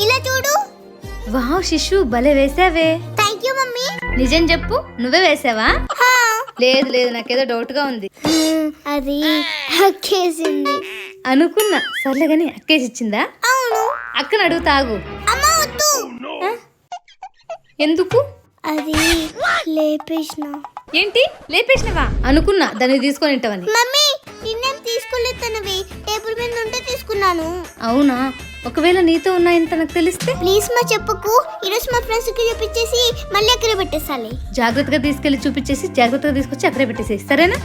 ఇలా చూడు. వావ్ శిశు భలే వేసావే. Thank you mummy. నిజం చెప్పు, నువ్వే వేసావా? లేదు లేదు, నాకేదో డౌట్ గా ఉంది. అది అక్కేసింది అనుకున్నా. సర్లే గాని అక్కేసి ఇచ్చిందా? అవును. అక్కను అడుగు తాగు. అమ్మ వద్దు. ఎందుకు? అది లేపేసిన. ఏంటి లేపేసినవా? అనుకున్నా దాన్ని తీసుకొని ఉంటావని. మమ్మీ నిన్నేం తీసుకోలేదు, తనవి టేబుల్ మీద ఉంటే తీసుకున్నాను. అవునా? ఒకవేళ నీతో ఉన్నాయని తనకు తెలిస్తే? ప్లీజ్ మా చెప్పకు. ఈరోజు మా ఫ్రెండ్స్ కి చూపించేసి మళ్ళీ అక్కడే పెట్టేసాలి. జాగ్రత్తగా తీసుకెళ్లి చూపించేసి జాగ్రత్తగా తీసుకొచ్చి అక్కడే పెట్టేసి సరేనా?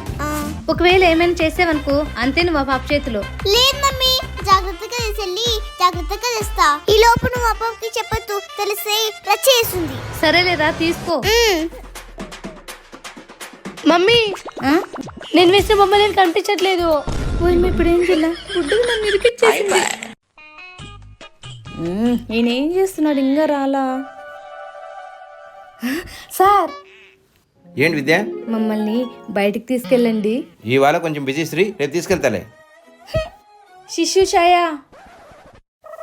ఒకవేళ ఏమైనా చేసావనుకో అంతే నువ్వు ఆ పాప చేతిలో. లేదు మమ్మీ, జాగ్రత్తగా తీసుకెళ్ళి జాగ్రత్తగా తెస్తా. ఈ లోపు నువ్వు ఆ పాపకి చెప్పొద్దు, తెలిస్తే రచ్చేస్తుంది. సరేలేరా తీసుకో. మమ్మీ నేను వేసిన బొమ్మ నేను కనిపించట్లేదు. ఇప్పుడు ఏం చేయాల? ఫుడ్డు నన్ను ఇరికిచ్చేసింది. ఈయనేం చేస్తున్నాడు ఇంకా రాలా? సార్ ఏంటి విద్య? మమ్మల్ని బయటికి తీసుకెళ్ళండి. ఇవాళ కొంచెం బిజీ శ్రీ, రేపు తీసుకెళ్తాలే. శిశు ఛాయ,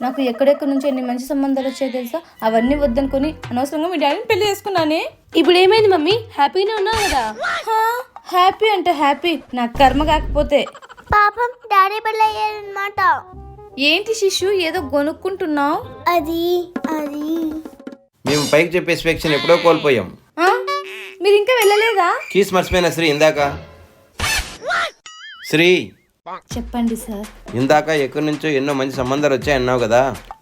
నాకు ఎక్కడెక్కడి నుంచి ఎన్ని మంచి సంబంధాలు వచ్చాయో తెలుసా? అవన్నీ వద్దనుకొని అనవసరంగా మీ డాడీని పెళ్లి చేసుకున్నానే. ఇప్పుడు ఏమైంది మమ్మీ? హ్యాపీగానే ఉన్నావు కదా? హ్యాపీ అంటే హ్యాపీ, నాకు కర్మ కాకపోతే. పాపం డాడీ పెళ్ళి అయ్యారనమాట. ఏంటి శిశు ఏదో గొనుక్కుంటున్నావు? అది అది మేము పైకి చెప్పే స్పెక్షన్ ఎప్పుడో కోల్పోయాం. మీరు ఇంకా వెళ్ళలేదా? కీస్ మర్చిపోయిన శ్రీ ఇందాక. శ్రీ చెప్పండి సార్. ఇందాక ఎక్కడి నుంచో ఎన్నో మంచి సంబంధాలు వచ్చాయి అన్నావు కదా,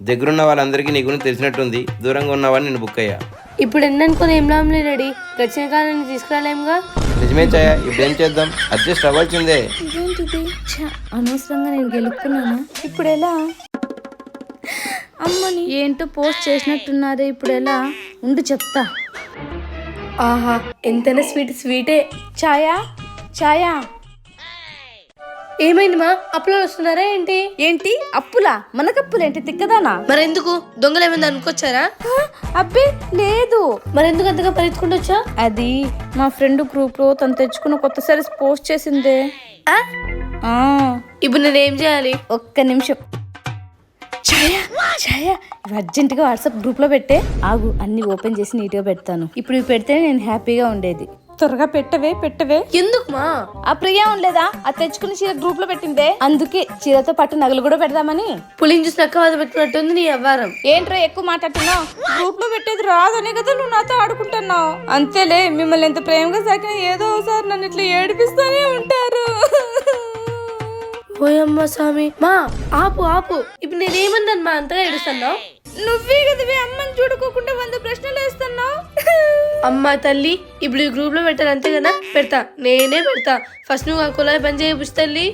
దగ్గరున్న వాళ్ళందరికీ నీ గురించి తెలిసినట్టుంది. దూరంగా ఉన్నవాడిని నేను బుక్ అయ్యా. ఇప్పుడు ఎన్ననుకుని ఏం లాభం రెడీ, గడిచిన కాలాన్ని తీసుకురాలేముగా. నిజమే ఛాయ, ఇప్పుడు ఏం చేద్దాం? అడ్జస్ట్ అవ్వాల్సిందే. ఇదేంటిది? అనవసరంగా నేను గెలుక్కున్నానా? ఇప్పుడు ఎలా? అమ్మని ఏంటో పోస్ట్ చేసినట్టున్నారే, ఇప్పుడు ఎలా? ఉండు చెప్తా. ఆహా ఎంతైనా స్వీటే. ఛాయా ఛాయా, ఏమైంది మా? అప్పులో వస్తున్నారా ఏంటి? ఏంటి అప్పులా? మనకప్పులేంటి తిక్కదానా? మరెందుకు? దొంగలు ఏమైంది అనుకోవచ్చారా? అబ్బే లేదు. మరెందుకు అంతగా పరిగెత్తుకుంటూ వచ్చా? అది మా ఫ్రెండ్ గ్రూప్ లో తను తెచ్చుకున్న కొత్త సారీస్ పోస్ట్ చేసిందే. ఇప్పుడు నేనేం చేయాలి? ఒక్క నిమిషం. ఛాయా ఛాయా, అర్జెంట్ గా వాట్సాప్ గ్రూప్ లో పెట్టే. ఆగు, అన్ని ఓపెన్ చేసి నీట్ గా పెడతాను. ఇప్పుడు ఇవి పెడితే నేను హ్యాపీగా ఉండేది. త్వరగా పెట్టవే. ఎందుకు మా? ఆ ప్రియా ఉండలేదా, ఆ తెచ్చుకుని చీర గ్రూప్ లో పెట్టిందే, అందుకే చీరతో పాటు నగలు కూడా పెడదామని. పులిని చూసి నక్క బాధ పెట్టినట్టుంది నీ అవ్వారం. ఏంట్రా ఎక్కువ మాట్లాడుతున్నావు? గ్రూప్ లో పెట్టేది రాదనే కదా నువ్వు నాతో ఆడుకుంటున్నావు. అంతేలే, మిమ్మల్ని ఎంత ప్రేమగా సాకినా ఏదో ఒకసారి నన్ను ఇట్లా ఏడిపిస్తూనే ఉంటారు. పోయమ్మ స్వామి. మా ఆపు. ఇప్పుడు నేనేమన్నాను మా అంతగా ఏడుస్తున్నావు? నువ్వే కదా అమ్మని చూడుకోకుండా 100 ప్రశ్నలు వేస్తున్నావు. అమ్మ తల్లి, ఇప్పుడు ఈ గ్రూప్ లో పెట్టాలి అంతే కదా? నేనే పెడతా. ఫస్ట్ నువ్వు ఆ కులాయి పని చేయబుచ్చు తల్లి.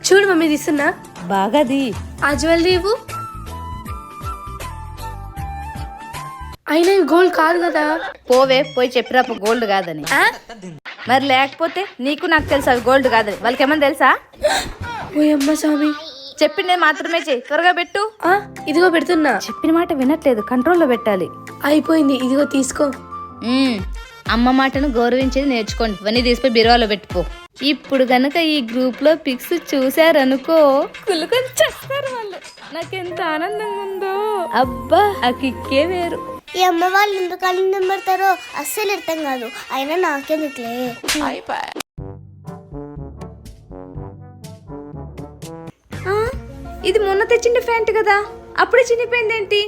చూడు మమ్మీ తీస్తున్నా. బాగాది. ఆ జ్యువెలరీ ఇవ్వు. అయినా గోల్డ్ కాదు కదా. పోయి చెప్పిరా గోల్డ్ కాదని. మరి లేకపోతే నీకు నాకు తెలుసు అవి గోల్డ్ కాదని. వాళ్ళకి ఏమన్నా తెలుసా? పోయమ్మ స్వామి. చెప్పిందే మాత్రమే చెయ్యి, త్వరగా పెట్టు. ఇదిగో పెడుతున్నా. చెప్పిన మాట వినట్లేదు, కంట్రోల్లో పెట్టాలి. అయిపోయింది, ఇదిగో తీసుకో. అమ్మ మాటను గౌరవించేది నేర్చుకోండి. ఇవన్నీ తీసిపోయి బీరువాలో పెట్టుకో. ఇప్పుడు గనక ఈ గ్రూప్ లో పిక్స్ చూసారనుకో, కులుకొని చేస్తారు వాళ్ళు. నాకెంత ఆనందంగా ఉందో. అబ్బా ఆ కిక్కే వేరు. ఈ అమ్మ వాళ్ళు ఎందుకు ఆనందం పడతారో అస్సలు అర్థం కాదు. అయినా నాకెందుకులే. ఇది మొన్న తెచ్చిన ప్యాంట్ కదా, అప్పుడే చినిపోయిందేంటి?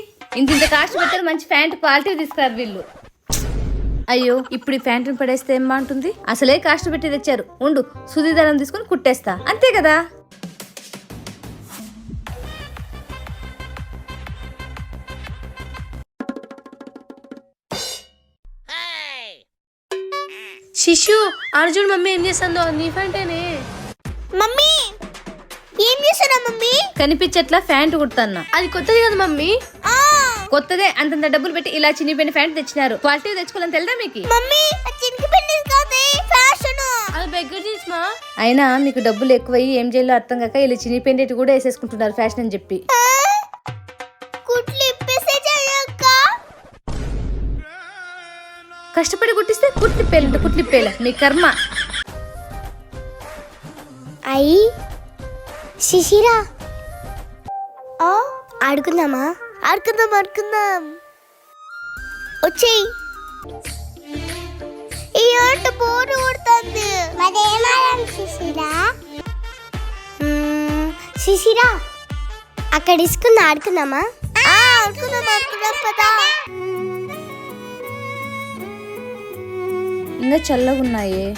ఇంత కాస్ట్ పెట్టారు, మంచి ప్యాంట్ క్వాలిటీ తీసుకురారు వీళ్ళు. అయ్యో, ఇప్పుడు ఈ ప్యాంటుని పడేస్తే ఏం బాగుంటుంది? అసలే కాస్ట్ పెట్టి తెచ్చారు. ఉండు, సుది దారం తీసుకొని కుట్టేస్తా, అంతే కదా. శిశు, అర్జున్ మమ్మీ ఏం చేస్తుందో? నీ ప్యాంటేనే. మమ్మీ ఏం చేస్తారా మమ్మీ? కనిపించట్లా ఫ్యాంట్ కుడతాన్నా. అది కొత్తది కదా మమ్మీ? కొత్తదే, అంతంత డబ్బులు పెట్టి ఇలా చినిపోయిన ప్యాంట్ తెచ్చినారు. క్వాలిటీ తెచ్చుకోవాలని తెలుదా మీకు? మమ్మీ అది బెగ్గర్ జీన్స్ మా. అయినా మీకు డబ్బులు ఎక్కువయ్యి ఏం చేయాలో అర్థం కాక ఇలా చినిపోయినట్టు కూడా వేసేసుకుంటున్నారు ఫ్యాషన్ అని చెప్పి. కష్టపడి కుట్టిస్తే కుట్లిప్పేయాలంట. మీ కర్మ. శిశిరా ఆడుకుందామా? ఆడుకుందాం వచ్చేయి. ఈ ఆట బోరు కొడుతుంది. శిశిరా అక్కడ ఇసుకుందా? ఆడుకుందామా? ఆడుకుందాం పదా. ఇంకా చల్లగా ఉన్నాయే.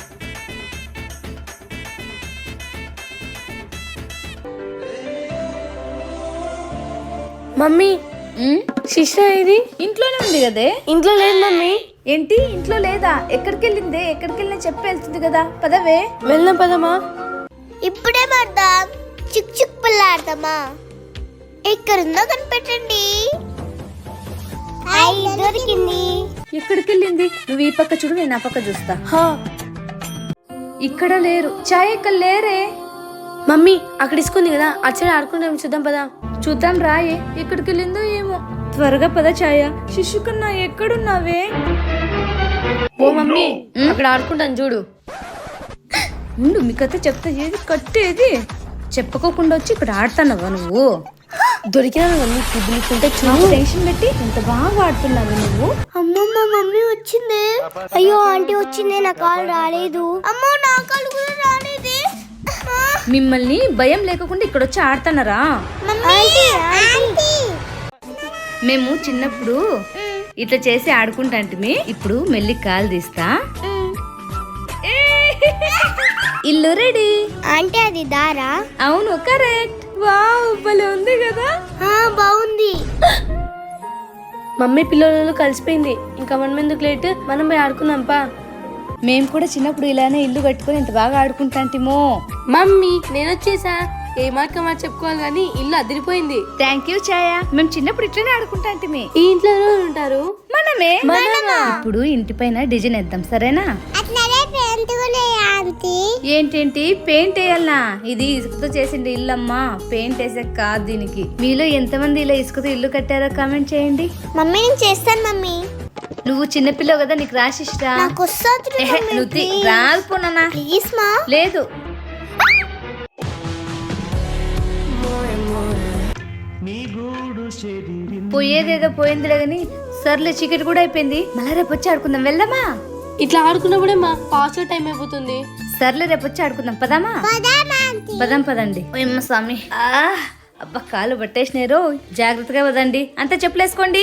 మమ్మీ శిష్య ఇది ఇంట్లోనే ఉంది కదే. ఇంట్లో లేదు మమ్మీ. ఏంటి ఇంట్లో లేదా? ఎక్కడికి వెళ్ళింది? ఎక్కడికి వెళ్ళినా చెప్పి వెళ్తుంది కదా, పదవే. వెళ్దాం పదమా. ఇప్పుడే పడదాం. చిక్ చిక్ పిల్ల ఆడతామా? ఎక్కడుందో కనిపెట్టండి. దొరికింది. ఎక్కడికి వెళ్ళింది? నువ్వు ఈ పక్క చూడు, నేను ఆ పక్క చూస్తా. ఇక్కడ లేరు. ఛాయ్ ఇక్కడ లేరే. మమ్మీ అక్కడ ఇసుకుంది కదా, అచ్చడి ఆడుకుంటాం, చూద్దాం పదా. చూద్దాం రాయే. ఎక్కడికి వెళ్ళిందో ఏమో. త్వరగా పద ఛాయ. శిశు కన్నా ఎక్కడున్నావే? ఓ మమ్మీ అక్కడ ఆడుకుంటాను చూడు. ఉండు, మీ కథ చెప్తా. ఏది కట్టేది? చెప్పుకోకుండా వచ్చి ఇక్కడ ఆడుతున్నావా నువ్వు? దొరికినా మమ్మీ కుదులుకుంటే నాకు టెన్షన్ పెట్టి ఎంత బాగా ఆడుతున్నావు నువ్వు. అమ్మమ్మ మమ్మీ వచ్చింది. అయ్యో ఆంటీ వచ్చింది, నా కాలు రాలేదు. అమ్మో నా కాలు కూడా రాలేదు. మిమ్మల్ని భయం లేకుండా ఇక్కడ వచ్చి ఆడుతున్నారా? మేము చిన్నప్పుడు ఇట్లా చేసి ఆడుకుంటాంటిమి. ఇప్పుడు మెల్లి కాలు తీస్తా. ఇల్లు రెడీ. ఆంటీ అది దారా? అవును కరెక్ట్. వావ్ భలే ఉంది కదా. బాగుంది. మమ్మీ పిల్లలు కలిసిపోయింది. ఇంకా మనం ఎందుకు లేట్, మనం పోయి ఆడుకుందాంపా. మేము కూడా చిన్నప్పుడు ఇలానే ఇల్లు కట్టుకొని ఎంత బాగా ఆడుకుంటాంటిమో. మమ్మీ నేను వచ్చేసా. ఏ మాట మాట చెప్పుకోవాలి కానీ ఇల్లు అదిరిపోయింది. థ్యాంక్ యూ ఛాయా. మేము చిన్నప్పుడు ఇట్లనే ఆడుకుంటాంటిమి. ఈ ఇంట్లో ఎవరు ఉంటారు? మనమే. ఇప్పుడు ఇంటి పైన డిజైన్ వేద్దాం, సరేనా? ఏంటేంటి పెయింట్ వేయాలనా? ఇది ఇసుకతో చేసింది ఇల్లమ్మా, పెయింట్ వేసే కాదు దీనికి. మీలో ఎంతమంది ఇలా ఇసుకతో ఇల్లు కట్టారో కామెంట్ చేయండి. మమ్మీ నేను చేస్తాను మమ్మీ. నువ్వు చిన్నపిల్లవు కదా, నీకు రాసిష్టా? నువ్వు రాలిపోనా? ప్లీజ్ మా. లేదు. పోయేదేదో పోయిందిలే గాని, సర్లే చీకటి కూడా అయిపోయింది. మళ్ళీ రేపు వచ్చి ఆడుకుందాం, వెళ్దామా? ఇట్లా ఆడుకున్నప్పుడే మా పాస్ టైం అయిపోతుంది. సర్లే రేపు వచ్చి ఆడుకుందాం, పదామా? పదండి. ఓయమ్మ స్వామి. అబ్బా కాలు పట్టేసినారు. జాగ్రత్తగా పదండి. అంతా చెప్పులేసుకోండి.